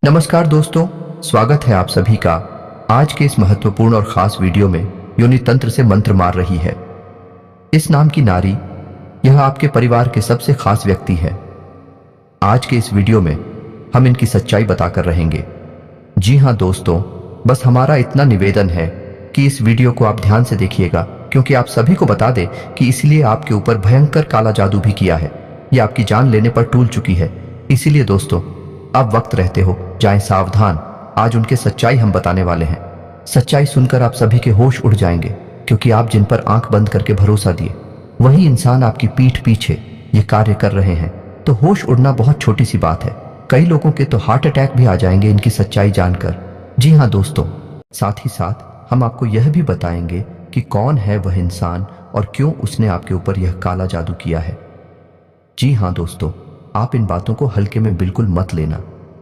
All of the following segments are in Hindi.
नमस्कार दोस्तों, स्वागत है आप सभी का आज के इस महत्वपूर्ण और खास वीडियो में। योनि तंत्र से मंत्र मार रही है इस नाम की नारी, यह आपके परिवार के सबसे खास व्यक्ति है। आज के इस वीडियो में हम इनकी सच्चाई बताकर रहेंगे। जी हाँ दोस्तों, बस हमारा इतना निवेदन है कि इस वीडियो को आप ध्यान से देखिएगा, क्योंकि आप सभी को बता दें कि इसलिए आपके ऊपर भयंकर काला जादू भी किया है। यह आपकी जान लेने पर टूल चुकी है। इसीलिए दोस्तों, अब वक्त रहते हो जाएं सावधान। आज उनके सच्चाई हम बताने वाले हैं। सच्चाई सुनकर आप सभी के होश उड़ जाएंगे, क्योंकि आप जिन पर आंख बंद करके भरोसा दिए, वही इंसान आपकी पीठ पीछे ये कार्य कर रहे हैं। तो होश उड़ना बहुत छोटी सी बात है। कई लोगों के तो हार्ट अटैक भी आ जाएंगे इनकी सच्चाई जानकर। जी हाँ दोस्तों, साथ ही साथ हम आपको यह भी बताएंगे कि कौन है वह इंसान और क्यों उसने आपके ऊपर यह काला जादू किया है। जी हाँ दोस्तों, आप इन बातों को हल्के में बिल्कुल मत लेना,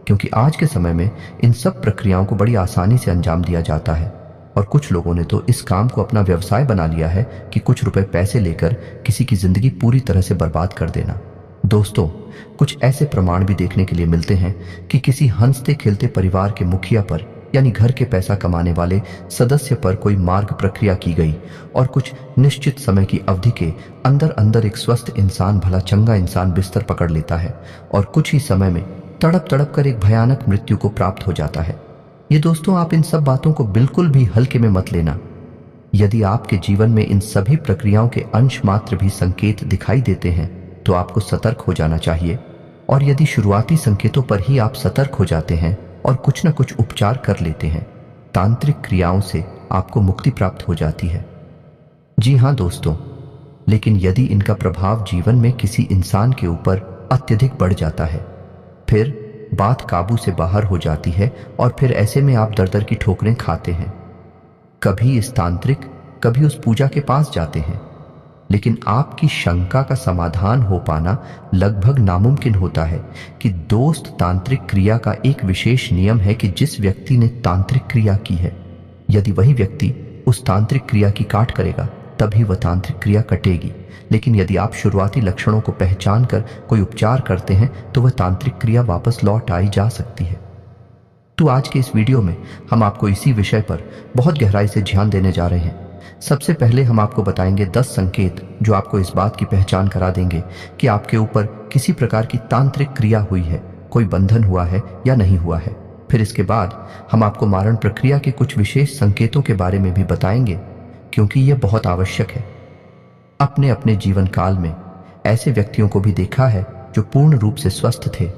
क्योंकि आज के समय में इन सब प्रक्रियाओं को बड़ी आसानी से अंजाम दिया जाता है। और कुछ लोगों ने तो इस काम को अपना व्यवसाय बना लिया है कि कुछ रुपए पैसे लेकर किसी की जिंदगी पूरी तरह से बर्बाद कर देना। दोस्तों, कुछ ऐसे प्रमाण भी देखने के लिए मिलते हैं कि किसी हंसते खेलते परिवार के मुखिया पर, यानी घर के पैसा कमाने वाले सदस्य पर कोई मार्ग प्रक्रिया की गई और कुछ निश्चित समय की अवधि के अंदर अंदर एक स्वस्थ इंसान, भला चंगा इंसान बिस्तर पकड़ लेता है और कुछ ही समय में तड़प तड़प कर एक भयानक मृत्यु को प्राप्त हो जाता है। ये दोस्तों, आप इन सब बातों को बिल्कुल भी हल्के में मत लेना। यदि आपके जीवन में इन सभी प्रक्रियाओं के अंश मात्र भी संकेत दिखाई देते हैं तो आपको सतर्क हो जाना चाहिए। और यदि शुरुआती संकेतों पर ही आप सतर्क हो जाते हैं और कुछ न कुछ उपचार कर लेते हैं, तांत्रिक क्रियाओं से आपको मुक्ति प्राप्त हो जाती है। जी हाँ दोस्तों, लेकिन यदि इनका प्रभाव जीवन में किसी इंसान के ऊपर अत्यधिक बढ़ जाता है, फिर बात काबू से बाहर हो जाती है और फिर ऐसे में आप दर दर की ठोकरें खाते हैं। कभी इस तांत्रिक, कभी उस पूजा के पास जाते हैं, लेकिन आपकी शंका का समाधान हो पाना लगभग नामुमकिन होता है। कि दोस्त, तांत्रिक क्रिया का एक विशेष नियम है कि जिस व्यक्ति ने तांत्रिक क्रिया की है, यदि वही व्यक्ति उस तांत्रिक क्रिया की काट करेगा, तभी वह तांत्रिक क्रिया कटेगी। लेकिन यदि आप शुरुआती लक्षणों को पहचान कर कोई उपचार करते हैं तो वह तांत्रिक क्रिया वापस लौट आई जा सकती है। तो आज के इस वीडियो में हम आपको इसी विषय पर बहुत गहराई से ध्यान देने जा रहे हैं। सबसे पहले हम आपको बताएंगे 10 संकेत जो आपको इस बात की पहचान करा देंगे कि आपके ऊपर किसी प्रकार की तांत्रिक क्रिया हुई है, कोई बंधन हुआ है या नहीं हुआ है। फिर इसके बाद हम आपको मारण प्रक्रिया के कुछ विशेष संकेतों के बारे में भी बताएंगे, क्योंकि यह बहुत आवश्यक है। अपने अपने जीवन काल में ऐसे व्यक्तियों को भी देखा है जो पूर्ण रूप से स्वस्थ थे।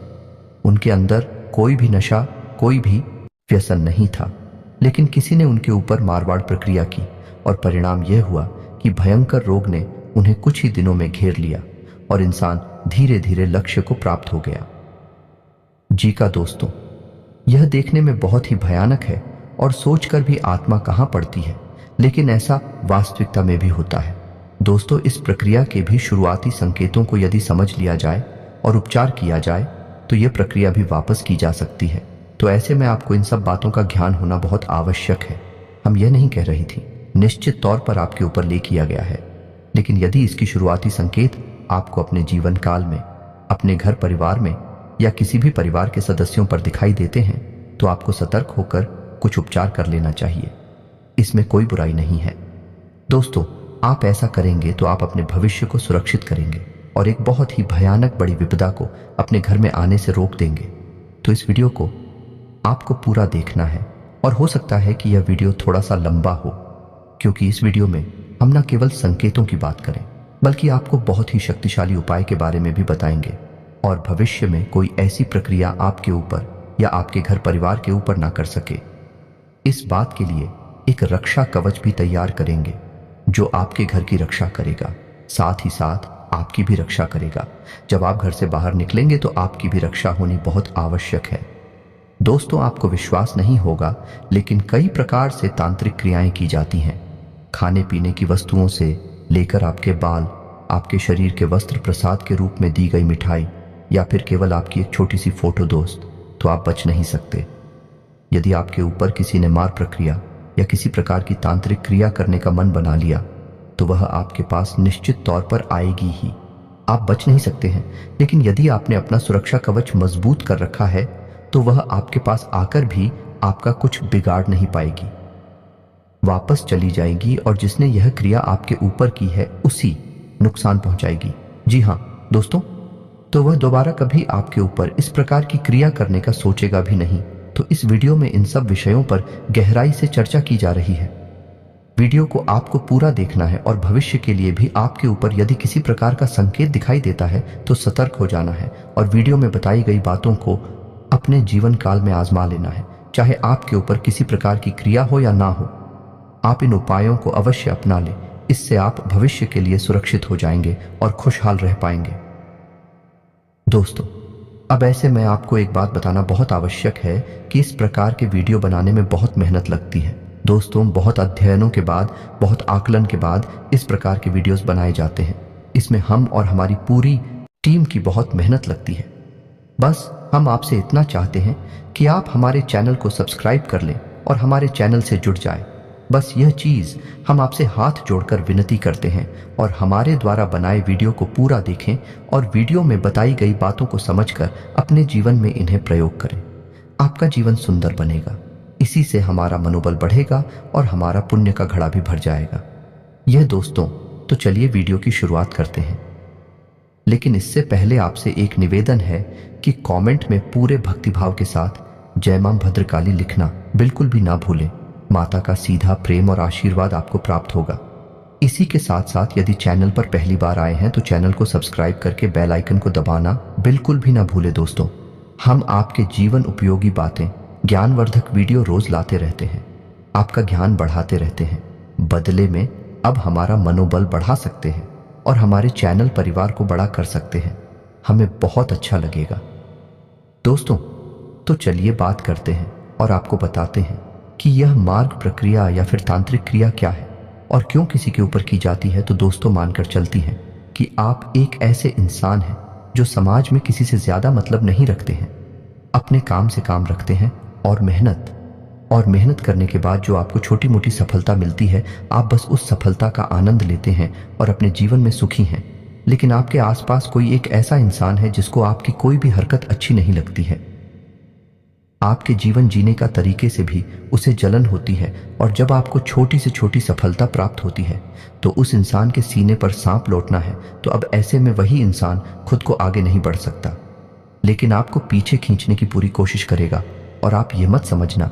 उनके अंदर कोई भी नशा, कोई भी व्यसन नहीं था, लेकिन किसी ने उनके ऊपर मारवाड़ प्रक्रिया की और परिणाम यह हुआ कि भयंकर रोग ने उन्हें कुछ ही दिनों में घेर लिया और इंसान धीरे धीरे लक्ष्य को प्राप्त हो गया। जी का दोस्तों, यह देखने में बहुत ही भयानक है और सोचकर भी आत्मा कहां पड़ती है, लेकिन ऐसा वास्तविकता में भी होता है। दोस्तों, इस प्रक्रिया के भी शुरुआती संकेतों को यदि समझ लिया जाए और उपचार किया जाए तो यह प्रक्रिया भी वापस की जा सकती है। तो ऐसे में आपको इन सब बातों का ज्ञान होना बहुत आवश्यक है। हम यह नहीं कह रही थी, निश्चित तौर पर आपके ऊपर ले किया गया है, लेकिन यदि इसकी शुरुआती संकेत आपको अपने जीवन काल में, अपने घर परिवार में या किसी भी परिवार के सदस्यों पर दिखाई देते हैं तो आपको सतर्क होकर कुछ उपचार कर लेना चाहिए। इसमें कोई बुराई नहीं है। दोस्तों, आप ऐसा करेंगे तो आप अपने भविष्य को सुरक्षित करेंगे और एक बहुत ही भयानक बड़ी विपदा को अपने घर में आने से रोक देंगे। तो इस वीडियो को आपको पूरा देखना है और हो सकता है कि यह वीडियो थोड़ा सा लंबा हो, क्योंकि इस वीडियो में हम न केवल संकेतों की बात करें, बल्कि आपको बहुत ही शक्तिशाली उपाय के बारे में भी बताएंगे और भविष्य में कोई ऐसी प्रक्रिया आपके ऊपर या आपके घर परिवार के ऊपर ना कर सके। इस बात के लिए एक रक्षा कवच भी तैयार करेंगे जो आपके घर की रक्षा करेगा, साथ ही साथ आपकी भी रक्षा करेगा। जब आप घर से बाहर निकलेंगे तो आपकी भी रक्षा होनी बहुत आवश्यक है। दोस्तों, आपको विश्वास नहीं होगा, लेकिन कई प्रकार से तांत्रिक क्रियाएं की जाती हैं। खाने पीने की वस्तुओं से लेकर आपके बाल, आपके शरीर के वस्त्र प्रसाद के रूप में दी गई मिठाई या फिर केवल आपकी एक छोटी सी फोटो दोस्त, तो आप बच नहीं सकते। यदि आपके ऊपर किसी ने मार प्रक्रिया या किसी प्रकार की तांत्रिक क्रिया करने का मन बना लिया तो वह आपके पास निश्चित तौर पर आएगी ही। आप बच नहीं सकते हैं। लेकिन यदि आपने अपना सुरक्षा कवच मजबूत कर रखा है तो वह आपके पास आकर भी आपका कुछ बिगाड़ नहीं पाएगी, वापस चली जाएगी और जिसने यह क्रिया आपके ऊपर की है उसी नुकसान पहुंचाएगी। जी हाँ दोस्तों, तो वह दोबारा कभी आपके ऊपर इस प्रकार की क्रिया करने का सोचेगा भी नहीं। तो इस वीडियो में इन सब विषयों पर गहराई से चर्चा की जा रही है। वीडियो को आपको पूरा देखना है और भविष्य के लिए भी आपके ऊपर यदि किसी प्रकार का संकेत दिखाई देता है तो सतर्क हो जाना है और वीडियो में बताई गई बातों को अपने जीवन काल में आजमा लेना है। चाहे आपके ऊपर किसी प्रकार की क्रिया हो या ना हो, आप इन उपायों को अवश्य अपना लें। इससे आप भविष्य के लिए सुरक्षित हो जाएंगे और खुशहाल रह पाएंगे। दोस्तों, अब ऐसे में आपको एक बात बताना बहुत आवश्यक है कि इस प्रकार के वीडियो बनाने में बहुत मेहनत लगती है। दोस्तों, बहुत अध्ययनों के बाद, बहुत आकलन के बाद इस प्रकार के वीडियोस बनाए जाते हैं। इसमें हम और हमारी पूरी टीम की बहुत मेहनत लगती है। बस हम आपसे इतना चाहते हैं कि आप हमारे चैनल को सब्सक्राइब कर लें और हमारे चैनल से जुड़ जाएं। बस यह चीज़ हम आपसे हाथ जोड़कर विनती करते हैं और हमारे द्वारा बनाए वीडियो को पूरा देखें और वीडियो में बताई गई बातों को समझकर अपने जीवन में इन्हें प्रयोग करें। आपका जीवन सुंदर बनेगा, इसी से हमारा मनोबल बढ़ेगा और हमारा पुण्य का घड़ा भी भर जाएगा। यह दोस्तों, तो चलिए वीडियो की शुरुआत करते हैं। लेकिन इससे पहले आपसे एक निवेदन है कि कमेंट में पूरे भक्तिभाव के साथ जय मां भद्रकाली लिखना बिल्कुल भी ना भूलें। माता का सीधा प्रेम और आशीर्वाद आपको प्राप्त होगा। इसी के साथ साथ यदि चैनल पर पहली बार आए हैं तो चैनल को सब्सक्राइब करके बेल आइकन को दबाना बिल्कुल भी ना भूलें। दोस्तों, हम आपके जीवन उपयोगी बातें, ज्ञानवर्धक वीडियो रोज लाते रहते हैं, आपका ज्ञान बढ़ाते रहते हैं। बदले में अब हमारा मनोबल बढ़ा सकते हैं और हमारे चैनल परिवार को बड़ा कर सकते हैं। हमें बहुत अच्छा लगेगा। दोस्तों, तो चलिए बात करते हैं और आपको बताते हैं कि यह मार्ग प्रक्रिया या फिर तांत्रिक क्रिया क्या है और क्यों किसी के ऊपर की जाती है। तो दोस्तों, मानकर चलती हैं कि आप एक ऐसे इंसान हैं जो समाज में किसी से ज्यादा मतलब नहीं रखते हैं, अपने काम से काम रखते हैं और मेहनत करने के बाद जो आपको छोटी मोटी सफलता मिलती है, आप बस उस सफलता का आनंद लेते हैं और अपने जीवन में सुखी हैं। लेकिन आपके आसपास कोई एक ऐसा इंसान है जिसको आपकी कोई भी हरकत अच्छी नहीं लगती है, आपके जीवन जीने का तरीके से भी उसे जलन होती है और जब आपको छोटी से छोटी सफलता प्राप्त होती है तो उस इंसान के सीने पर सांप लौटना है। तो अब ऐसे में वही इंसान खुद को आगे नहीं बढ़ सकता, लेकिन आपको पीछे खींचने की पूरी कोशिश करेगा। और आप ये मत समझना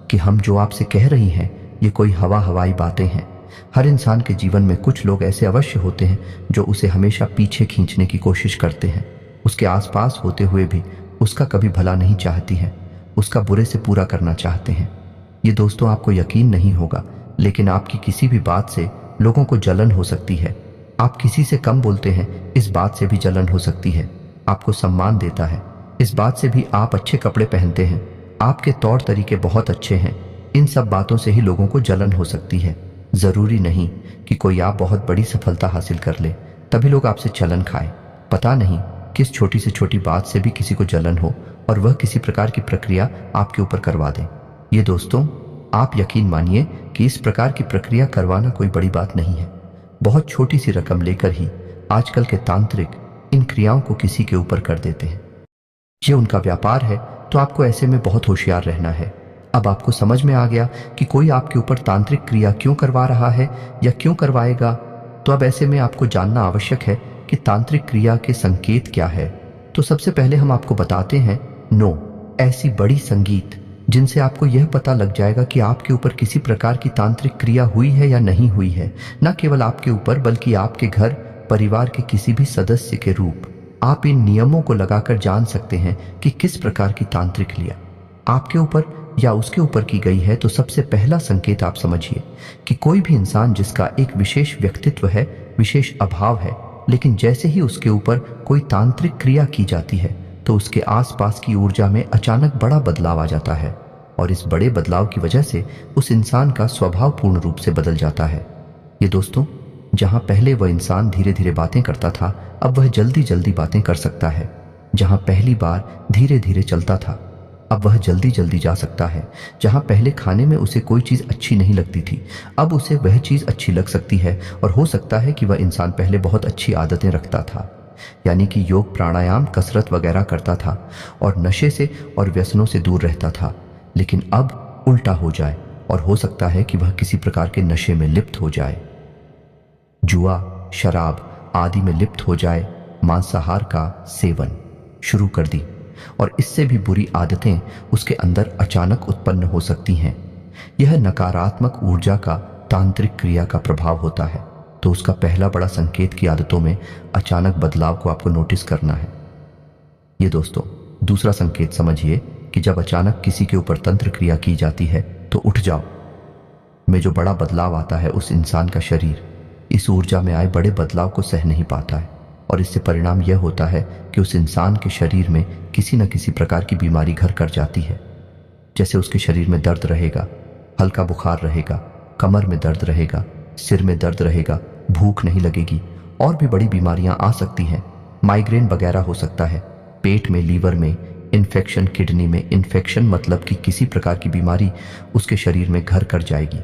कि हम जो आपसे कह रही हैं ये कोई हवाई बातें हैं। हर इंसान के जीवन में कुछ लोग ऐसे अवश्य होते हैं जो उसे हमेशा पीछे खींचने की कोशिश करते हैं, उसके आसपास होते हुए भी उसका कभी भला नहीं चाहती हैं, उसका बुरे से पूरा करना चाहते हैं। ये दोस्तों, आपको यकीन नहीं होगा, लेकिन आपकी किसी भी बात से लोगों को जलन हो सकती है। आप किसी से कम बोलते हैं, इस बात से भी जलन हो सकती है। आपको सम्मान देता है, इस बात से भी। आप अच्छे कपड़े पहनते हैं, आपके तौर तरीके बहुत अच्छे हैं, इन सब बातों से ही लोगों को जलन हो सकती है। जरूरी नहीं कि कोई आप बहुत बड़ी सफलता हासिल कर ले तभी लोग आपसे जलन खाए। पता नहीं किस छोटी से छोटी बात से भी किसी को जलन हो और वह किसी प्रकार की प्रक्रिया आपके ऊपर करवा दे। ये दोस्तों, आप यकीन मानिए कि इस प्रकार की प्रक्रिया करवाना कोई बड़ी बात नहीं है। बहुत छोटी सी रकम लेकर ही आजकल के तांत्रिक इन क्रियाओं को किसी के ऊपर कर देते हैं। ये उनका व्यापार है, तो आपको ऐसे में बहुत होशियार रहना है। अब आपको समझ में आ गया कि कोई आपके ऊपर तांत्रिक क्रिया क्यों करवा रहा है या क्यों करवाएगा। तो अब ऐसे में आपको जानना आवश्यक है कि तांत्रिक क्रिया के संकेत क्या है। तो सबसे पहले हम आपको बताते हैं 9 ऐसी बड़ी संगीत जिनसे आपको यह पता लग जाएगा कि आपके ऊपर किसी प्रकार की तांत्रिक क्रिया हुई है या नहीं हुई है। न केवल आपके ऊपर बल्कि आपके घर परिवार के किसी भी सदस्य के रूप। आप इन नियमों को लगाकर जान सकते हैं कि किस प्रकार की तांत्रिक क्रिया आपके ऊपर या उसके ऊपर की गई है। तो सबसे पहला संकेत आप समझिए कि कोई भी इंसान जिसका एक विशेष व्यक्तित्व है, विशेष अभाव है, लेकिन जैसे ही उसके ऊपर कोई तांत्रिक क्रिया की जाती है तो उसके आसपास की ऊर्जा में अचानक बड़ा बदलाव आ जाता है और इस बड़े बदलाव की वजह से उस इंसान का स्वभाव पूर्ण रूप से बदल जाता है। ये दोस्तों, जहां पहले वह इंसान धीरे धीरे बातें करता था, अब वह जल्दी जल्दी बातें कर सकता है। जहां पहली बार धीरे धीरे चलता था, अब वह जल्दी जल्दी जा सकता है। जहां पहले खाने में उसे कोई चीज अच्छी नहीं लगती थी, अब उसे वह चीज अच्छी लग सकती है। और हो सकता है कि वह इंसान पहले बहुत अच्छी आदतें रखता था, यानी कि योग प्राणायाम कसरत वगैरह करता था और नशे से और व्यसनों से दूर रहता था। लेकिन अब उल्टा हो जाए और हो सकता है कि वह किसी प्रकार के नशे में लिप्त हो जाए, जुआ, शराब आदि में लिप्त हो जाए, मांसाहार का सेवन शुरू कर दी और इससे भी बुरी आदतें उसके अंदर अचानक उत्पन्न हो सकती हैं। यह नकारात्मक ऊर्जा का तांत्रिक क्रिया का प्रभाव होता है। तो उसका पहला बड़ा संकेत की आदतों में अचानक बदलाव को आपको नोटिस करना है। ये दोस्तों दूसरा संकेत समझिए कि जब अचानक किसी के ऊपर तंत्र क्रिया की जाती है तो उठ जाओ में जो बड़ा बदलाव आता है, उस इंसान का शरीर इस ऊर्जा में आए बड़े बदलाव को सह नहीं पाता है और इससे परिणाम यह होता है कि उस इंसान के शरीर में किसी न किसी प्रकार की बीमारी घर कर जाती है। जैसे उसके शरीर में दर्द रहेगा, हल्का बुखार रहेगा, कमर में दर्द रहेगा, सिर में दर्द रहेगा, भूख नहीं लगेगी और भी बड़ी बीमारियां आ सकती हैं। माइग्रेन वगैरह हो सकता है, पेट में, लीवर में इन्फेक्शन, किडनी में इन्फेक्शन, मतलब कि किसी प्रकार की बीमारी उसके शरीर में घर कर जाएगी।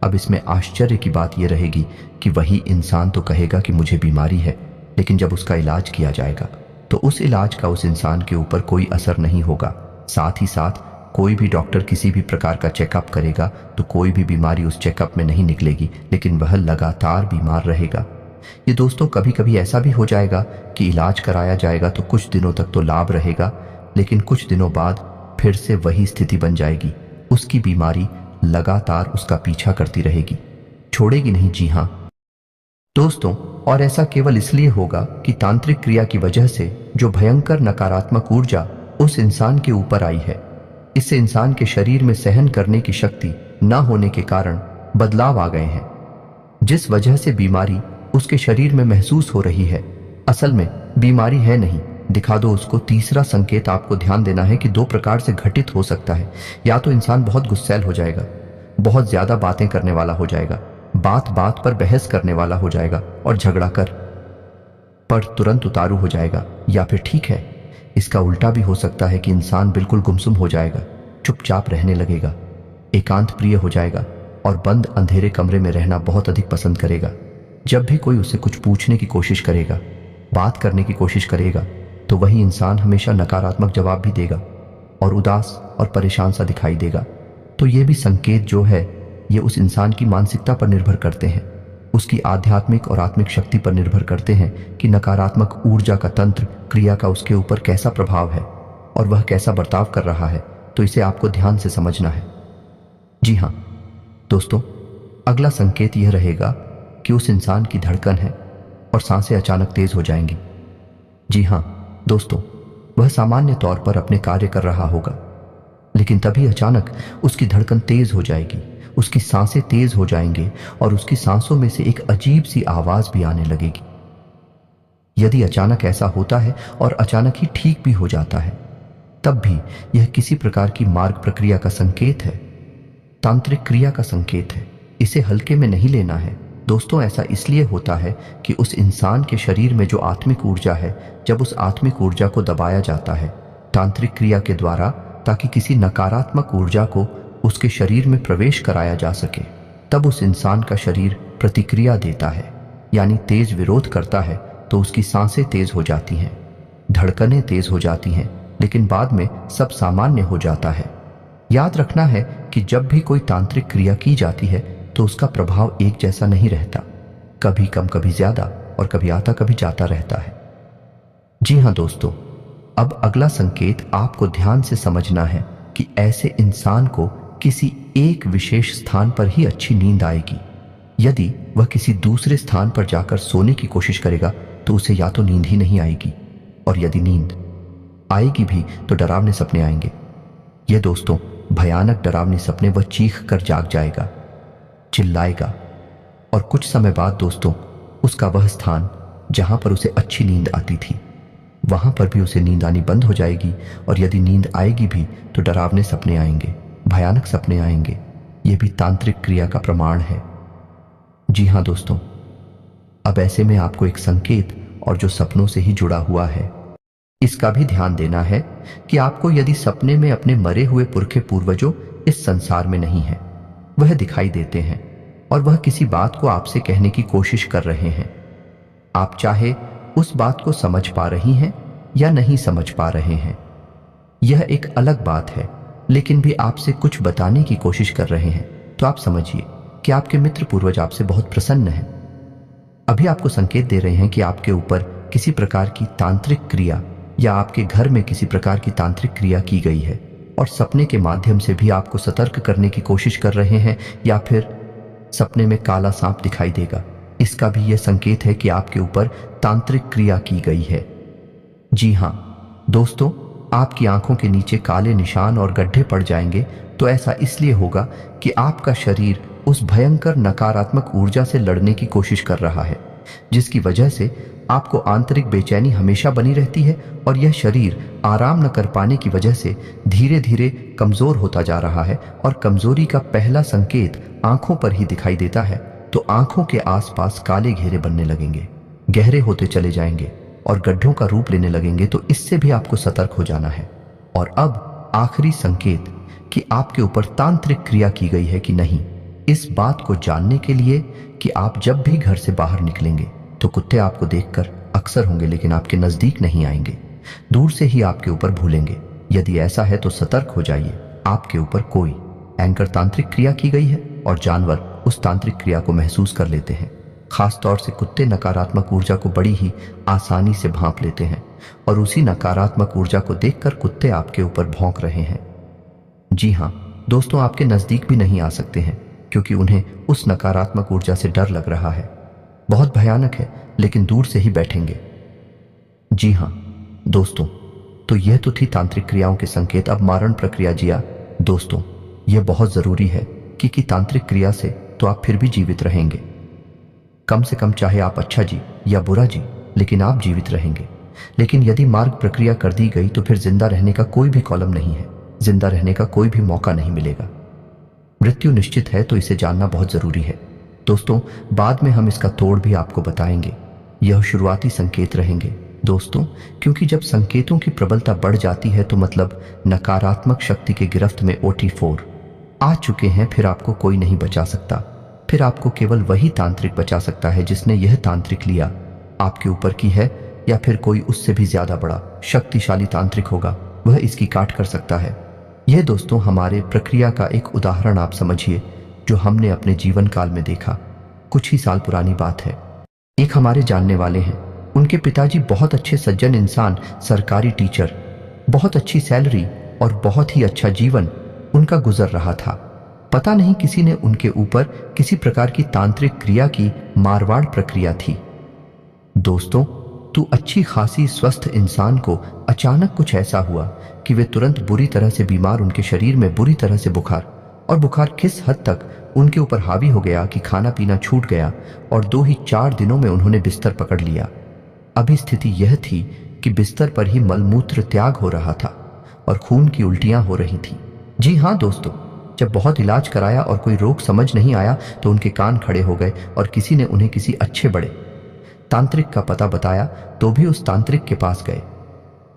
अब इसमें आश्चर्य की बात यह रहेगी कि वही इंसान तो कहेगा कि मुझे बीमारी है, लेकिन जब उसका इलाज किया जाएगा तो उस इलाज का उस इंसान के ऊपर कोई असर नहीं होगा। साथ ही साथ कोई भी डॉक्टर किसी भी प्रकार का चेकअप करेगा तो कोई भी बीमारी उस चेकअप में नहीं निकलेगी, लेकिन वह लगातार बीमार रहेगा। ये दोस्तों कभी कभी ऐसा भी हो जाएगा कि इलाज कराया जाएगा तो कुछ दिनों तक तो लाभ रहेगा, लेकिन कुछ दिनों बाद फिर से वही स्थिति बन जाएगी। उसकी बीमारी लगातार उसका पीछा करती रहेगी, छोड़ेगी नहीं। जी हाँ दोस्तों, और ऐसा केवल इसलिए होगा कि तांत्रिक क्रिया की वजह से जो भयंकर नकारात्मक ऊर्जा उस इंसान के ऊपर आई है, इससे इंसान के शरीर में सहन करने की शक्ति न होने के कारण बदलाव आ गए हैं, जिस वजह से बीमारी उसके शरीर में महसूस हो रही है। असल में बीमारी है नहीं, दिखा दो उसको। तीसरा संकेत आपको ध्यान देना है कि दो प्रकार से घटित हो सकता है। या तो इंसान बहुत गुस्सैल हो जाएगा, बहुत ज्यादा बातें करने वाला हो जाएगा, बात बात पर बहस करने वाला हो जाएगा और झगड़ा कर पर तुरंत उतारू हो जाएगा। या फिर ठीक है, इसका उल्टा भी हो सकता है कि इंसान बिल्कुल गुमसुम हो जाएगा, चुपचाप रहने लगेगा, एकांत प्रिय हो जाएगा और बंद अंधेरे कमरे में रहना बहुत अधिक पसंद करेगा। जब भी कोई उससे कुछ पूछने की कोशिश करेगा, बात करने की कोशिश करेगा, तो वही इंसान हमेशा नकारात्मक जवाब भी देगा और उदास और परेशान सा दिखाई देगा। तो ये भी संकेत जो है ये उस इंसान की मानसिकता पर निर्भर करते हैं, उसकी आध्यात्मिक और आत्मिक शक्ति पर निर्भर करते हैं कि नकारात्मक ऊर्जा का तंत्र क्रिया का उसके ऊपर कैसा प्रभाव है और वह कैसा बर्ताव कर रहा है। तो इसे आपको ध्यान से समझना है। जी हाँ दोस्तों, अगला संकेत यह रहेगा कि उस इंसान की धड़कन है और सांसें अचानक तेज हो जाएंगी। जी हाँ दोस्तों, वह सामान्य तौर पर अपने कार्य कर रहा होगा, लेकिन तभी अचानक उसकी धड़कन तेज हो जाएगी, उसकी सांसें तेज हो जाएंगे और उसकी सांसों में से एक अजीब सी आवाज भी आने लगेगी। यदि अचानक ऐसा होता है और अचानक ही ठीक भी हो जाता है, तब भी यह किसी प्रकार की मार्ग प्रक्रिया का संकेत है, तांत्रिक क्रिया का संकेत है। इसे हल्के में नहीं लेना है दोस्तों। ऐसा इसलिए होता है कि उस इंसान के शरीर में जो आत्मिक ऊर्जा है, जब उस आत्मिक ऊर्जा को दबाया जाता है तांत्रिक क्रिया के द्वारा, ताकि किसी नकारात्मक ऊर्जा को उसके शरीर में प्रवेश कराया जा सके, तब उस इंसान का शरीर प्रतिक्रिया देता है, यानी तेज विरोध करता है। तो उसकी सांसें तेज हो जाती हैं, धड़कनें तेज हो जाती हैं, लेकिन बाद में सब सामान्य हो जाता है। याद रखना है कि जब भी कोई तांत्रिक क्रिया की जाती है तो उसका प्रभाव एक जैसा नहीं रहता, कभी कम कभी ज्यादा और कभी आता कभी जाता रहता है। जी हाँ दोस्तों, अब अगला संकेत आपको ध्यान से समझना है कि ऐसे इंसान को किसी एक विशेष स्थान पर ही अच्छी नींद आएगी। यदि वह किसी दूसरे स्थान पर जाकर सोने की कोशिश करेगा तो उसे या तो नींद ही नहीं आएगी, और यदि नींद आएगी भी तो डरावने सपने आएंगे। ये दोस्तों भयानक डरावने सपने, वह चीख कर जाग जाएगा, चिल्लाएगा, और कुछ समय बाद दोस्तों उसका वह स्थान जहां पर उसे अच्छी नींद आती थी वहां पर भी उसे नींद आनी बंद हो जाएगी। और यदि नींद आएगी भी तो डरावने सपने आएंगे, भयानक सपने आएंगे। यह भी तांत्रिक क्रिया का प्रमाण है। जी हाँ दोस्तों, अब ऐसे में आपको एक संकेत और जो सपनों से ही जुड़ा हुआ है, इसका भी ध्यान देना है कि आपको यदि सपने में अपने मरे हुए पुरखे पूर्वजों इस संसार में नहीं है, वह दिखाई देते हैं और वह किसी बात को आपसे कहने की कोशिश कर रहे हैं। आप चाहे उस बात को समझ पा रही हैं या नहीं समझ पा रहे हैं, यह एक अलग बात है। लेकिन भी आपसे कुछ बताने की कोशिश कर रहे हैं तो आप समझिए कि आपके मित्र पूर्वज आपसे बहुत प्रसन्न हैं। अभी आपको संकेत दे रहे हैं कि आपके ऊपर किसी प्रकार की तांत्रिक क्रिया या आपके घर में किसी प्रकार की तांत्रिक क्रिया की गई है, और सपने के माध्यम से भी आपको सतर्क करने की कोशिश कर रहे हैं, या फिर सपने में काला सांप दिखाई देगा, इसका भी यह संकेत है कि आपके ऊपर तांत्रिक क्रिया की गई है। जी हां दोस्तों, आपकी आंखों के नीचे काले निशान और गड्ढे पड़ जाएंगे तो ऐसा इसलिए होगा कि आपका शरीर उस भयंकर नकारात्मक ऊर्जा से लड़ने की कोशिश कर रहा है, जिसकी वजह से आपको आंतरिक बेचैनी हमेशा बनी रहती है, और यह शरीर आराम न कर पाने की वजह से धीरे धीरे कमजोर होता जा रहा है। और कमजोरी का पहला संकेत आंखों पर ही दिखाई देता है, तो आंखों के आसपास काले घेरे बनने लगेंगे, गहरे होते चले जाएंगे और गड्ढों का रूप लेने लगेंगे। तो इससे भी आपको सतर्क हो जाना है। और अब आखिरी संकेत कि आपके ऊपर तांत्रिक क्रिया की गई है कि नहीं, इस बात को जानने के लिए कि आप जब भी घर से बाहर निकलेंगे तो कुत्ते आपको देखकर अक्सर होंगे लेकिन आपके नजदीक नहीं आएंगे, दूर से ही आपके ऊपर भूलेंगे। यदि ऐसा है तो सतर्क हो जाइए, आपके ऊपर कोई एंकर तांत्रिक क्रिया की गई है और जानवर उस तांत्रिक क्रिया को महसूस कर लेते हैं। खास तौर से कुत्ते नकारात्मक ऊर्जा को बड़ी ही आसानी से भांप लेते हैं, और उसी नकारात्मक ऊर्जा को देखकर कुत्ते आपके ऊपर भौंक रहे हैं। जी हां दोस्तों, आपके नजदीक भी नहीं आ सकते हैं क्योंकि उन्हें उस नकारात्मक ऊर्जा से डर लग रहा है। बहुत भयानक है, लेकिन दूर से ही बैठेंगे। जी हां दोस्तों, तो यह तो थी तांत्रिक क्रियाओं के संकेत। अब मारण प्रक्रिया। जिया दोस्तों, यह बहुत जरूरी है कि तांत्रिक क्रिया से तो आप फिर भी जीवित रहेंगे, कम से कम चाहे आप अच्छा जी या बुरा जी, लेकिन आप जीवित रहेंगे। लेकिन यदि मार्ग प्रक्रिया कर दी गई तो फिर जिंदा रहने का कोई भी कॉलम नहीं है, जिंदा रहने का कोई भी मौका नहीं मिलेगा। मृत्यु निश्चित है, तो इसे जानना बहुत जरूरी है दोस्तों। बाद में हम इसका तोड़ भी आपको बताएंगे। यह शुरुआती संकेत रहेंगे दोस्तों, क्योंकि जब संकेतों की प्रबलता बढ़ जाती है तो मतलब नकारात्मक शक्ति के गिरफ्त में OT4 आ चुके हैं। फिर आपको कोई नहीं बचा सकता, फिर आपको केवल वही तांत्रिक बचा सकता है जिसने यह तांत्रिक लिया आपके ऊपर की है, या फिर कोई उससे भी ज्यादा बड़ा शक्तिशाली तांत्रिक होगा, वह इसकी काट कर सकता है। यह दोस्तों हमारे प्रक्रिया का एक उदाहरण आप समझिए, जो हमने अपने जीवन काल में देखा। कुछ ही साल पुरानी बात है। एक हमारे जानने वाले हैं, उनके पिताजी बहुत अच्छे सज्जन इंसान, सरकारी टीचर, बहुत अच्छी सैलरी और बहुत ही अच्छा जीवन उनका गुजर रहा था। पता नहीं किसी ने उनके ऊपर किसी प्रकार की तांत्रिक क्रिया की मारवाड़ प्रक्रिया थी। दोस्तों, तो अच्छी खासी स्वस्थ इंसान को अचानक कुछ ऐसा हुआ कि वे तुरंत बुरी तरह से बीमार, उनके शरीर में बुरी तरह से बुखार किस हद तक उनके ऊपर हावी हो गया कि खाना पीना छूट गया, और 2 ही 4 दिनों में उन्होंने बिस्तर पकड़ लिया। अभी स्थिति यह थी कि बिस्तर पर ही मलमूत्र त्याग हो रहा था और खून की उल्टियां हो रही थी। जी हां दोस्तों, जब बहुत इलाज कराया और कोई रोग समझ नहीं आया तो उनके कान खड़े हो गए और किसी ने उन्हें किसी अच्छे बड़े तांत्रिक का पता बताया, तो भी उस तांत्रिक के पास गए।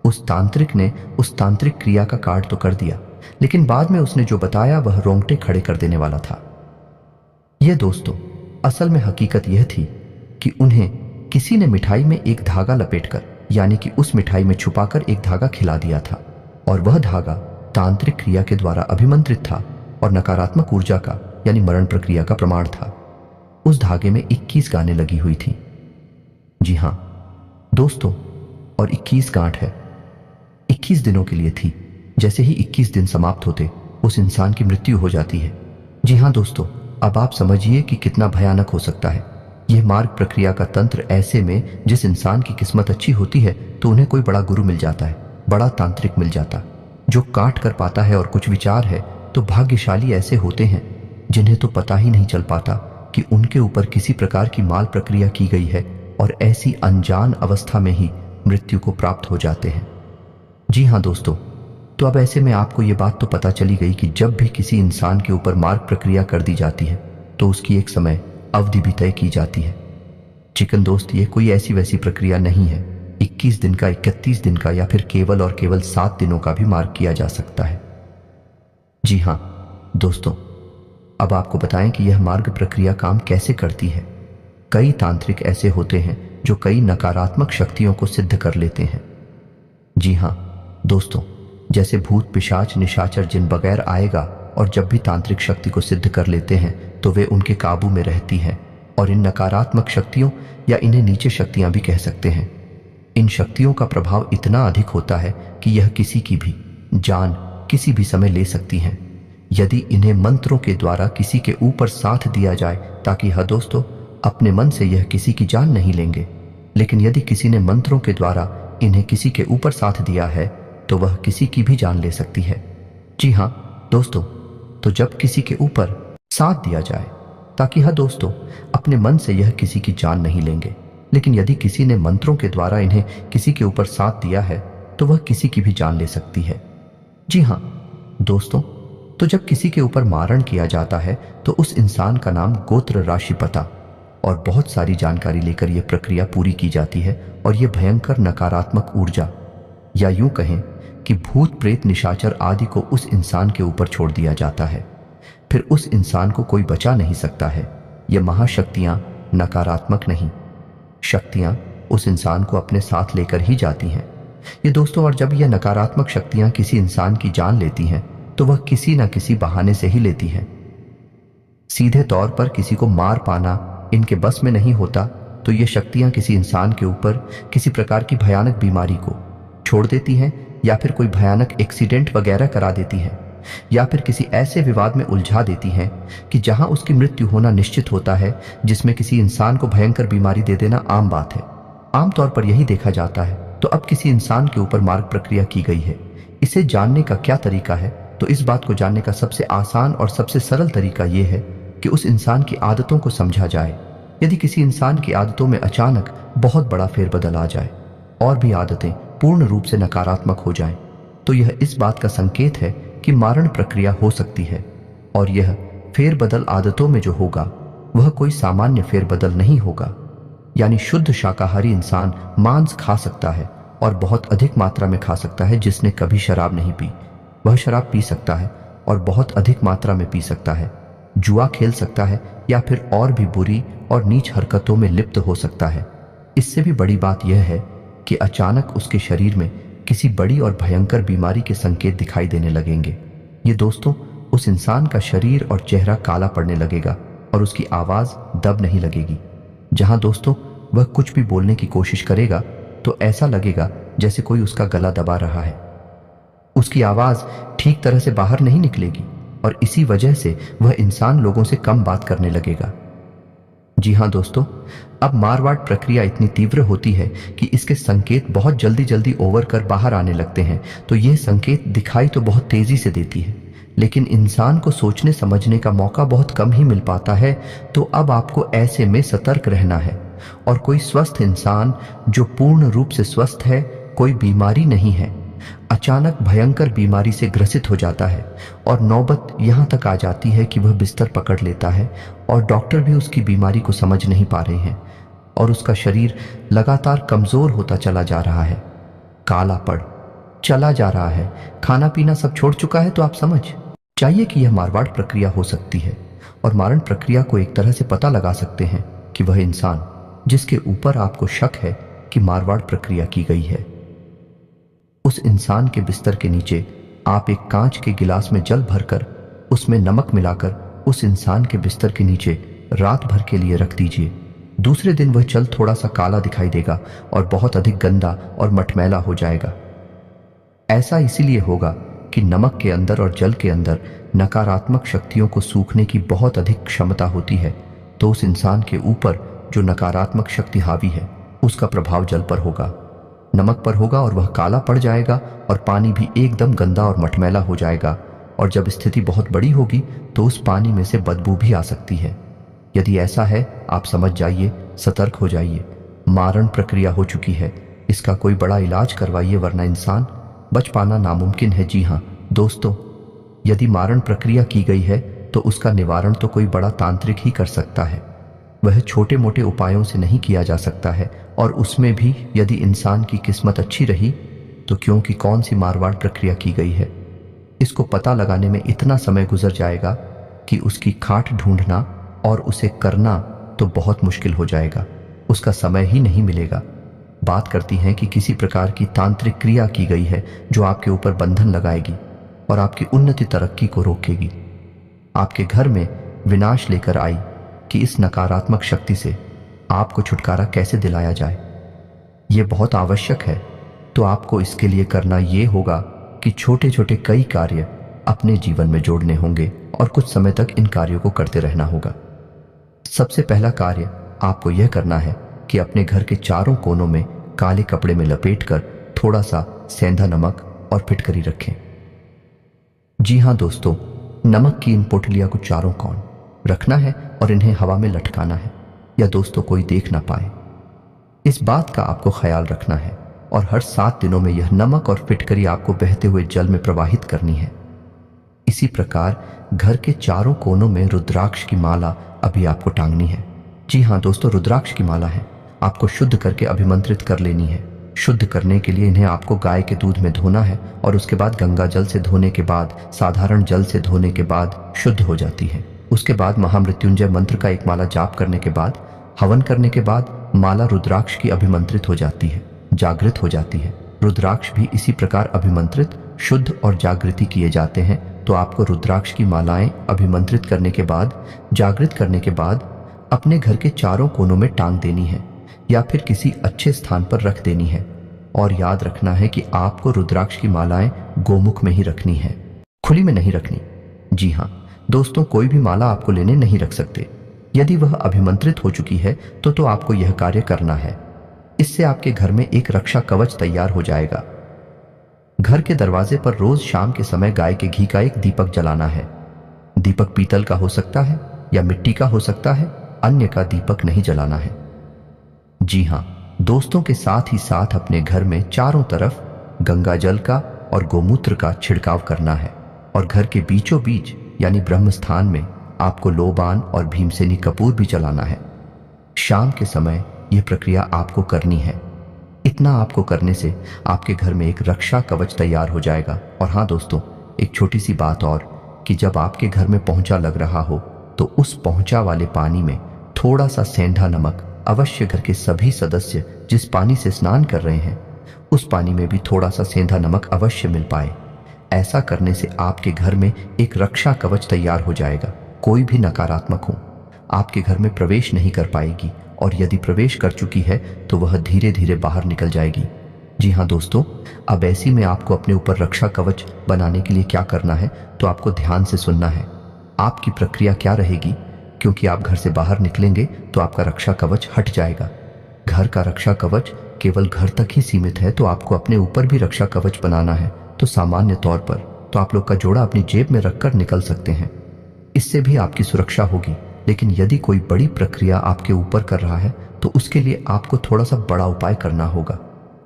उस तांत्रिक ने उस तांत्रिक क्रिया का कार्ड तो कर दिया, लेकिन बाद में उसने जो बताया वह रोंगटे खड़े कर देने वाला था। यह दोस्तों असल में हकीकत यह थी कि उन्हें किसी ने मिठाई में एक धागा लपेटकर, यानी कि उस मिठाई में छुपाकर एक धागा खिला दिया था, और वह धागा तांत्रिक क्रिया के द्वारा अभिमंत्रित था और नकारात्मक ऊर्जा का यानी मरण प्रक्रिया का प्रमाण था। उस धागे में 21 गानें लगी हुई थी। जी हां दोस्तों, और 21 गांठ है, 21 दिनों के लिए थी। जैसे ही 21 दिन समाप्त होते उस इंसान की मृत्यु हो जाती है। जी हां दोस्तों, अब आप समझिए कि कितना भयानक हो सकता है यह मार्ग प्रक्रिया का तंत्र। ऐसे में जिस इंसान की किस्मत अच्छी होती है तो उन्हें कोई बड़ा गुरु मिल जाता है, बड़ा तांत्रिक मिल जाता, जो काट कर पाता है। और कुछ विचार है तो भाग्यशाली ऐसे होते हैं जिन्हें तो पता ही नहीं चल पाता कि उनके ऊपर किसी प्रकार की माल प्रक्रिया की गई है, और ऐसी अनजान अवस्था में ही मृत्यु को प्राप्त हो जाते हैं। जी हां दोस्तों, तो अब ऐसे में आपको ये बात तो पता चली गई कि जब भी किसी इंसान के ऊपर मार्ग प्रक्रिया कर दी जाती है तो उसकी एक समय अवधि भी तय की जाती है। चिकन दोस्त, ये कोई ऐसी वैसी प्रक्रिया नहीं है। 21 दिन का, 31 दिन का, या फिर केवल और केवल 7 दिनों का भी मार्ग किया जा सकता है। जी हां दोस्तों, अब आपको बताएं कि यह मार्ग प्रक्रिया काम कैसे करती है। कई तांत्रिक ऐसे होते हैं जो कई नकारात्मक शक्तियों को सिद्ध कर लेते हैं। जी हाँ दोस्तों, जैसे भूत, पिशाच, निशाचर, जिन वगैरह आएगा और जब भी तांत्रिक शक्ति को सिद्ध कर लेते हैं तो वे उनके काबू में रहती हैं। और इन नकारात्मक शक्तियों या इन्हें नीचे शक्तियां भी कह सकते हैं, इन शक्तियों का प्रभाव इतना अधिक होता है कि यह किसी की भी जान किसी भी समय ले सकती हैं, यदि इन्हें मंत्रों के द्वारा किसी के ऊपर साथ दिया जाए। ताकि हाँ दोस्तों, अपने मन से यह किसी की जान नहीं लेंगे, लेकिन यदि किसी ने मंत्रों के द्वारा इन्हें किसी के ऊपर साथ दिया है तो वह किसी की भी जान ले सकती है। जी हाँ दोस्तों, तो जब किसी के ऊपर साथ दिया जाए, ताकि हाँ दोस्तों, अपने मन से यह किसी की जान नहीं लेंगे, लेकिन यदि किसी ने मंत्रों के द्वारा इन्हें किसी के ऊपर साथ दिया है तो वह किसी की भी जान ले सकती है। जी हाँ दोस्तों, तो जब किसी के ऊपर मारण किया जाता है तो उस इंसान का नाम, गोत्र, राशि, पता और बहुत सारी जानकारी लेकर यह प्रक्रिया पूरी की जाती है। और यह भयंकर नकारात्मक ऊर्जा या यूं कहें कि भूत, प्रेत, निशाचर आदि को उस इंसान के ऊपर छोड़ दिया जाता है। फिर उस इंसान को कोई बचा नहीं सकता है। ये महाशक्तियां नकारात्मक नहीं, शक्तियां उस इंसान को अपने साथ लेकर ही जाती हैं। ये दोस्तों, और जब यह नकारात्मक शक्तियां किसी इंसान की जान लेती हैं तो वह किसी न किसी बहाने से ही लेती हैं। सीधे तौर पर किसी को मार पाना इनके बस में नहीं होता, तो ये शक्तियां किसी इंसान के ऊपर किसी प्रकार की भयानक बीमारी को छोड़ देती हैं, या फिर कोई भयानक एक्सीडेंट वगैरह करा देती हैं, या फिर किसी ऐसे विवाद में उलझा देती हैं कि जहां उसकी मृत्यु होना निश्चित होता है, जिसमें किसी इंसान को भयंकर बीमारी दे देना आम बात है। आमतौर पर यही देखा जाता है। तो अब किसी इंसान के ऊपर मार्ग प्रक्रिया की गई है, इसे जानने का क्या तरीका है? तो इस बात को जानने का सबसे आसान और सबसे सरल तरीका यह है कि उस इंसान की आदतों को समझा जाए। यदि किसी इंसान की आदतों में अचानक बहुत बड़ा फेरबदल आ जाए और भी आदतें पूर्ण रूप से नकारात्मक हो जाएं, तो यह इस बात का संकेत है कि मारण प्रक्रिया हो सकती है। और यह फेरबदल आदतों में जो होगा वह कोई सामान्य फेरबदल नहीं होगा। यानी शुद्ध शाकाहारी इंसान मांस खा सकता है और बहुत अधिक मात्रा में खा सकता है। जिसने कभी शराब नहीं पी वह शराब पी सकता है और बहुत अधिक मात्रा में पी सकता है। जुआ खेल सकता है या फिर और भी बुरी और नीच हरकतों में लिप्त हो सकता है। इससे भी बड़ी बात यह है कि अचानक उसके शरीर में किसी बड़ी और भयंकर बीमारी के संकेत दिखाई देने लगेंगे। ये दोस्तों, उस इंसान का शरीर और चेहरा काला पड़ने लगेगा और उसकी आवाज दब नहीं लगेगी। जहां दोस्तों वह कुछ भी बोलने की कोशिश करेगा तो ऐसा लगेगा जैसे कोई उसका गला दबा रहा है। उसकी आवाज ठीक तरह से बाहर नहीं निकलेगी और इसी वजह से वह इंसान लोगों से कम बात करने लगेगा। जी हाँ दोस्तों, अब मारवाड़ प्रक्रिया इतनी तीव्र होती है कि इसके संकेत बहुत जल्दी जल्दी ओवर कर बाहर आने लगते हैं। तो यह संकेत दिखाई तो बहुत तेजी से देती है, लेकिन इंसान को सोचने समझने का मौका बहुत कम ही मिल पाता है। तो अब आपको ऐसे में सतर्क रहना है। और कोई स्वस्थ इंसान जो पूर्ण रूप से स्वस्थ है, कोई बीमारी नहीं है, अचानक भयंकर बीमारी से ग्रसित हो जाता है और नौबत यहां तक आ जाती है कि वह बिस्तर पकड़ लेता है और डॉक्टर भी उसकी बीमारी को समझ नहीं पा रहे हैं और उसका शरीर लगातार कमजोर होता चला जा रहा है, काला पड़ चला जा रहा है, खाना पीना सब छोड़ चुका है। तो आप समझ चाहिए कि यह मारवाड़ प्रक्रिया हो सकती है। और मारण प्रक्रिया को एक तरह से पता लगा सकते हैं कि वह इंसान जिसके ऊपर आपको शक है कि मारवाड़ प्रक्रिया की गई है, उस इंसान के बिस्तर के नीचे आप एक कांच के गिलास में जल भरकर उसमें नमक मिलाकर उस इंसान के बिस्तर के नीचे रात भर के लिए रख दीजिए। दूसरे दिन वह जल थोड़ा सा काला दिखाई देगा और बहुत अधिक गंदा और मटमैला हो जाएगा। ऐसा इसीलिए होगा कि नमक के अंदर और जल के अंदर नकारात्मक शक्तियों को सूखने की बहुत अधिक क्षमता होती है। तो उस इंसान के ऊपर जो नकारात्मक शक्ति हावी है उसका प्रभाव जल पर होगा, नमक पर होगा और वह काला पड़ जाएगा और पानी भी एकदम गंदा और मटमैला हो जाएगा। और जब स्थिति बहुत बड़ी होगी तो उस पानी में से बदबू भी आ सकती है। यदि ऐसा है, आप समझ जाइए, सतर्क हो जाइए, मारण प्रक्रिया हो चुकी है। इसका कोई बड़ा इलाज करवाइए, वरना इंसान बच पाना नामुमकिन है। जी हाँ दोस्तों, यदि मारण प्रक्रिया की गई है तो उसका निवारण तो कोई बड़ा तांत्रिक ही कर सकता है। वह छोटे मोटे उपायों से नहीं किया जा सकता है। और उसमें भी यदि इंसान की किस्मत अच्छी रही तो, क्योंकि कौन सी मारवाड़ प्रक्रिया की गई है इसको पता लगाने में इतना समय गुजर जाएगा कि उसकी खाट ढूंढना और उसे करना तो बहुत मुश्किल हो जाएगा। उसका समय ही नहीं मिलेगा। बात करती हैं कि किसी प्रकार की तांत्रिक क्रिया की गई है जो आपके ऊपर बंधन लगाएगी और आपकी उन्नति तरक्की को रोकेगी। आपके घर में विनाश लेकर आई कि इस नकारात्मक शक्ति से आपको छुटकारा कैसे दिलाया जाए। यह बहुत आवश्यक है, तो आपको इसके लिए करना यह होगा कि छोटे छोटे कई कार्य अपने जीवन में जोड़ने होंगे और कुछ समय तक इन कार्यों को करते रहना होगा। सबसे पहला कार्य आपको यह करना है कि अपने घर के चारों कोनों में काले कपड़े में लपेटकर थोड़ा सा सेंधा नमक और फिटकरी रखें। जी हाँ दोस्तों, नमक की इन पोटलियां को चारों कोण रखना है और इन्हें हवा में लटकाना है या दोस्तों कोई देख ना पाए, इस बात का आपको ख्याल रखना है। और हर 7 दिनों में यह नमक और फिटकरी आपको बहते हुए जल में प्रवाहित करनी है। इसी प्रकार घर के चारों कोनों में रुद्राक्ष की माला अभी आपको टांगनी है। जी हाँ दोस्तों, रुद्राक्ष की माला है, आपको शुद्ध करके अभिमंत्रित कर लेनी है। शुद्ध करने के लिए इन्हें आपको गाय के दूध में धोना है और उसके बाद गंगा जल से धोने के बाद, साधारण जल से धोने के बाद शुद्ध हो जाती है। उसके बाद महामृत्युंजय मंत्र का एक माला जाप करने के बाद, हवन करने के बाद माला रुद्राक्ष की अभिमंत्रित हो जाती है, जागृत हो जाती है। रुद्राक्ष भी इसी प्रकार अभिमंत्रित, शुद्ध और जागृति किए जाते हैं। तो आपको रुद्राक्ष की मालाएं अभिमंत्रित करने के बाद, जागृत करने के बाद अपने घर के चारों कोनों में टांग देनी है या फिर किसी अच्छे स्थान पर रख देनी है। और याद रखना है कि आपको रुद्राक्ष की मालाएं गोमुख में ही रखनी है, खुली में नहीं रखनी। जी हाँ दोस्तों, कोई भी माला आपको लेने नहीं रख सकते। यदि वह अभिमंत्रित हो चुकी है तो आपको यह कार्य करना है। इससे आपके घर में एक रक्षा कवच तैयार हो जाएगा। घर के दरवाजे पर रोज शाम के समय गाय के घी का एक दीपक जलाना है। दीपक पीतल का हो सकता है या मिट्टी का हो सकता है, अन्य का दीपक नहीं जलाना है। जी हाँ दोस्तों, के साथ ही साथ अपने घर में चारों तरफ गंगा जल का और गोमूत्र का छिड़काव करना है और घर के बीचों बीच यानी ब्रह्म स्थान में आपको लोबान और भीमसेनी कपूर भी जलाना है। शाम के समय यह प्रक्रिया आपको करनी है। इतना आपको करने से आपके घर में एक रक्षा कवच तैयार हो जाएगा। और हाँ दोस्तों, एक छोटी सी बात और, कि जब आपके घर में पोंछा लग रहा हो तो उस पोंछा वाले पानी में थोड़ा सा सेंधा नमक अवश्य घर के सभी सदस्य जिस पानी से स्नान कर रहे हैं उस पानी में भी थोड़ा सा सेंधा नमक अवश्य मिल पाए। ऐसा करने से आपके घर में एक रक्षा कवच तैयार हो जाएगा। कोई भी नकारात्मक हो आपके घर में प्रवेश नहीं कर पाएगी और यदि प्रवेश कर चुकी है तो वह धीरे धीरे बाहर निकल जाएगी। जी हाँ दोस्तों, अब ऐसी में आपको अपने ऊपर रक्षा कवच बनाने के लिए क्या करना है तो आपको ध्यान से सुनना है। आपकी प्रक्रिया क्या रहेगी, क्योंकि आप घर से बाहर निकलेंगे तो आपका रक्षा कवच हट जाएगा। घर का रक्षा कवच केवल घर तक ही सीमित है, तो आपको अपने ऊपर भी रक्षा कवच बनाना है। तो सामान्य तौर पर तो आप लोग का जोड़ा अपनी जेब में रखकर निकल सकते हैं, इससे भी आपकी सुरक्षा होगी। लेकिन यदि कोई बड़ी प्रक्रिया आपके ऊपर कर रहा है तो उसके लिए आपको थोड़ा सा बड़ा उपाय करना होगा।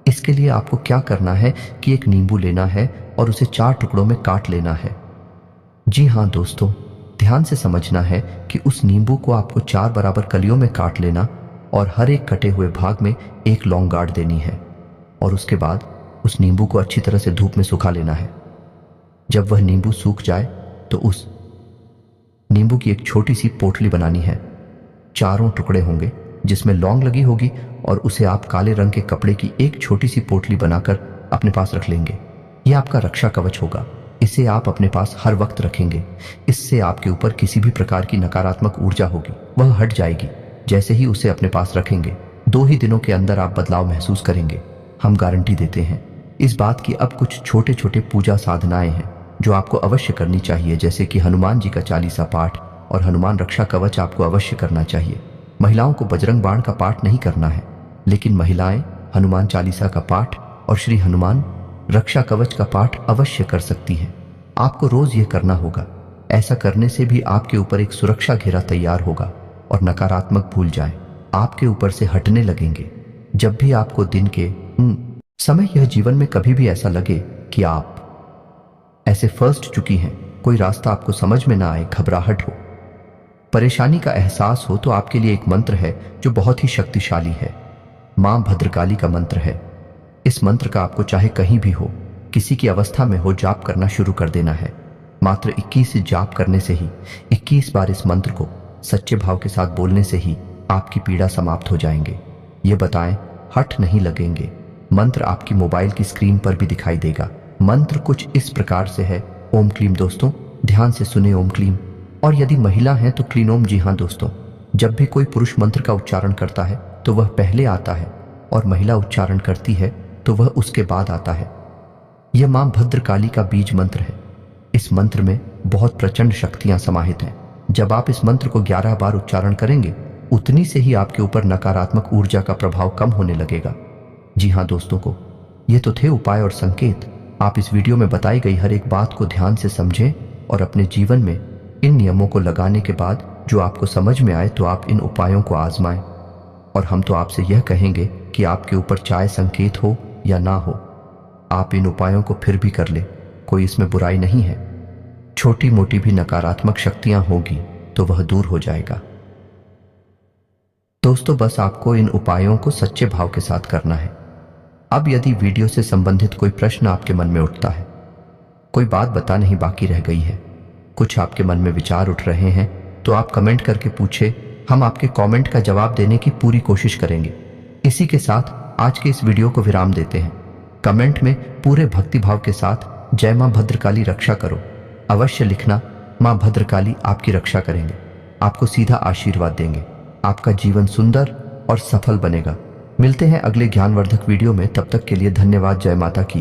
इसके लिए आपको क्या करना है कि एक नींबू लेना है और उसे 4 टुकड़ों में काट लेना है। जी हाँ दोस्तों, ध्यान से समझना है कि उस नींबू को आपको 4 बराबर कलियों में काट लेना और हर एक कटे हुए भाग में एक लौंग गाड़ देनी है और उसके बाद उस नींबू को अच्छी तरह से धूप में सुखा लेना है। जब वह नींबू सूख जाए तो उस नींबू की एक छोटी सी पोटली बनानी है। चारों टुकड़े होंगे जिसमें लौंग लगी होगी और उसे आप काले रंग के कपड़े की एक छोटी सी पोटली बनाकर अपने पास रख लेंगे। यह आपका रक्षा कवच होगा। इसे आप अपने पास हर वक्त रखेंगे। इससे आपके ऊपर किसी भी प्रकार की नकारात्मक ऊर्जा होगी वह हट जाएगी। जैसे ही उसे अपने पास रखेंगे 2 ही दिनों के अंदर आप बदलाव महसूस करेंगे। हम गारंटी देते हैं इस बात की। अब कुछ छोटे छोटे पूजा साधनाएं हैं जो आपको अवश्य करनी चाहिए, जैसे कि हनुमान जी का चालीसा पाठ और हनुमान रक्षा कवच आपको अवश्य करना चाहिए। महिलाओं को बजरंग बाण का पाठ नहीं करना है, लेकिन महिलाएं हनुमान चालीसा का पाठ और श्री हनुमान रक्षा कवच का पाठ अवश्य कर सकती हैं। आपको रोज यह करना होगा। ऐसा करने से भी आपके ऊपर एक सुरक्षा घेरा तैयार होगा और नकारात्मक भूल जाए आपके ऊपर से हटने लगेंगे। जब भी आपको दिन के समय यह जीवन में कभी भी ऐसा लगे कि आप ऐसे फंस चुकी हैं, कोई रास्ता आपको समझ में ना आए, घबराहट हो, परेशानी का एहसास हो, तो आपके लिए एक मंत्र है जो बहुत ही शक्तिशाली है। मां भद्रकाली का मंत्र है। इस मंत्र का आपको चाहे कहीं भी हो, किसी की अवस्था में हो, जाप करना शुरू कर देना है। मात्र 21 जाप करने से ही, 21 बार इस मंत्र को सच्चे भाव के साथ बोलने से ही आपकी पीड़ा समाप्त हो जाएंगे। ये बताएं, हट नहीं लगेंगे। मंत्र आपकी मोबाइल की स्क्रीन पर भी दिखाई देगा। मंत्र कुछ इस प्रकार से है। ओम क्लीम। दोस्तों ध्यान से सुने ओम क्लीम। और यदि महिला है तो क्लीनोम। जी हाँ दोस्तों, जब भी कोई पुरुष मंत्र का उच्चारण करता है तो वह पहले आता है और महिला उच्चारण करती है तो वह उसके बाद आता है। यह मां भद्रकाली का बीज मंत्र है। इस मंत्र में बहुत प्रचंड शक्तियां समाहित हैं। जब आप इस मंत्र को 11 बार उच्चारण करेंगे उतनी से ही आपके ऊपर नकारात्मक ऊर्जा का प्रभाव कम होने लगेगा। जी हाँ दोस्तों को ये तो थे उपाय और संकेत। आप इस वीडियो में बताई गई हर एक बात को ध्यान से समझें और अपने जीवन में इन नियमों को लगाने के बाद जो आपको समझ में आए तो आप इन उपायों को आजमाएं। और हम तो आपसे यह कहेंगे कि आपके ऊपर चाहे संकेत हो या ना हो, आप इन उपायों को फिर भी कर ले। कोई इसमें बुराई नहीं है। छोटी मोटी भी नकारात्मक शक्तियां होगी तो वह दूर हो जाएगा। दोस्तों बस आपको इन उपायों को सच्चे भाव के साथ करना है। अब यदि वीडियो से संबंधित कोई प्रश्न आपके मन में उठता है, कोई बात बता नहीं बाकी रह गई है, कुछ आपके मन में विचार उठ रहे हैं, तो आप कमेंट करके पूछे। हम आपके कमेंट का जवाब देने की पूरी कोशिश करेंगे। इसी के साथ आज के इस वीडियो को विराम देते हैं। कमेंट में पूरे भक्तिभाव के साथ जय मां भद्रकाली रक्षा करो अवश्य लिखना। मां भद्रकाली आपकी रक्षा करेंगे, आपको सीधा आशीर्वाद देंगे। आपका जीवन सुंदर और सफल बनेगा। मिलते हैं अगले ज्ञानवर्धक वीडियो में। तब तक के लिए धन्यवाद। जय माता की।